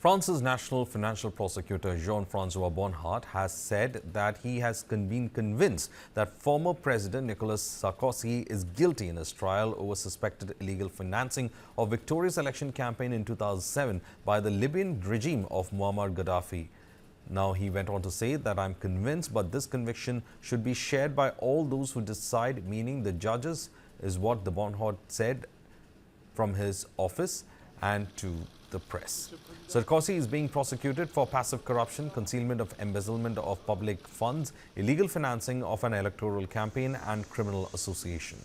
France's national financial prosecutor Jean-Francois Bonhert has said that he has been convinced that former President Nicolas Sarkozy is guilty in his trial over suspected illegal financing of Victoria's election campaign in 2007 by the Libyan regime of Muammar Gaddafi. Now, he went on to say that I'm convinced, but this conviction should be shared by all those who decide, meaning the judges, is what the Bonhert said from his office and to the press. Sarkozy is being prosecuted for passive corruption, concealment of embezzlement of public funds, illegal financing of an electoral campaign and criminal association.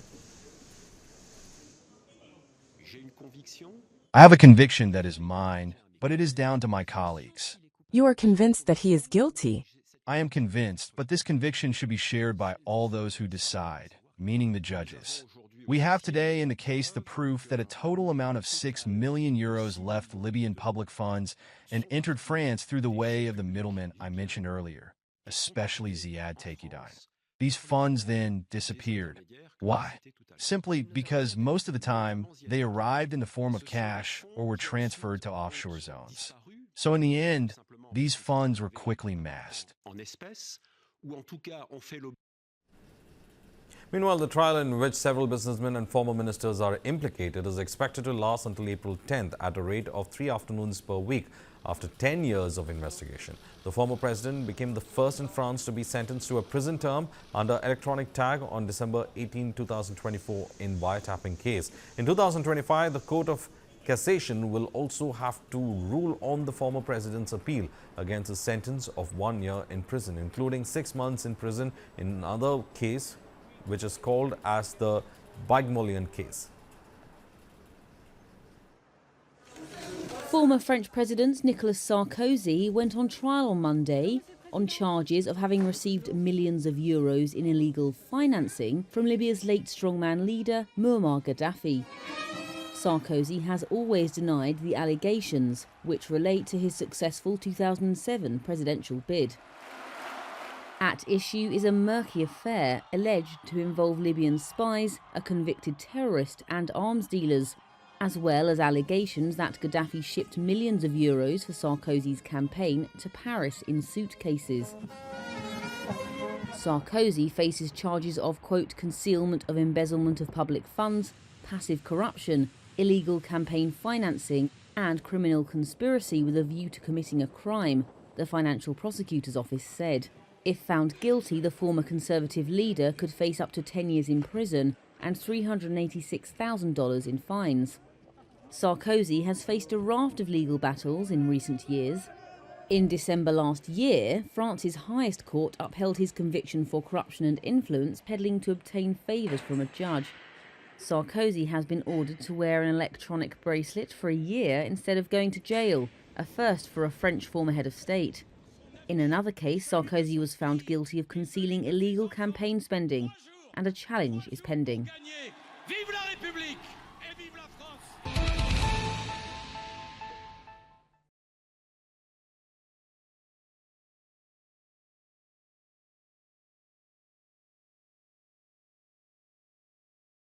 I have a conviction that is mine, but it is down to my colleagues. You are convinced that he is guilty? I am convinced, but this conviction should be shared by all those who decide, meaning the judges. We have today in the case the proof that a total amount of 6 million euros left Libyan public funds and entered France through the way of the middlemen I mentioned earlier, especially Ziad Tekidine. These funds then disappeared. Why? Simply because most of the time they arrived in the form of cash or were transferred to offshore zones. So in the end, these funds were quickly masked. Meanwhile, the trial in which several businessmen and former ministers are implicated is expected to last until April 10th at a rate of 3 afternoons per week after 10 years of investigation. The former president became the first in France to be sentenced to a prison term under electronic tag on December 18, 2024 in wiretapping case. In 2025, the Court of Cassation will also have to rule on the former president's appeal against a sentence of 1 year in prison, including 6 months in prison in another case, which is called as the Bygmalion case. Former French President Nicolas Sarkozy went on trial on Monday on charges of having received millions of euros in illegal financing from Libya's late strongman leader Muammar Gaddafi. Sarkozy has always denied the allegations, which relate to his successful 2007 presidential bid. At issue is a murky affair alleged to involve Libyan spies, a convicted terrorist and arms dealers, as well as allegations that Gaddafi shipped millions of euros for Sarkozy's campaign to Paris in suitcases. Sarkozy faces charges of, quote, concealment of embezzlement of public funds, passive corruption, illegal campaign financing and criminal conspiracy with a view to committing a crime, the Financial Prosecutor's Office said. If found guilty, the former Conservative leader could face up to 10 years in prison and $386,000 in fines. Sarkozy has faced a raft of legal battles in recent years. In December last year, France's highest court upheld his conviction for corruption and influence peddling to obtain favours from a judge. Sarkozy has been ordered to wear an electronic bracelet for a year instead of going to jail, a first for a French former head of state. In another case, Sarkozy was found guilty of concealing illegal campaign spending, and a challenge is pending. Vive la République!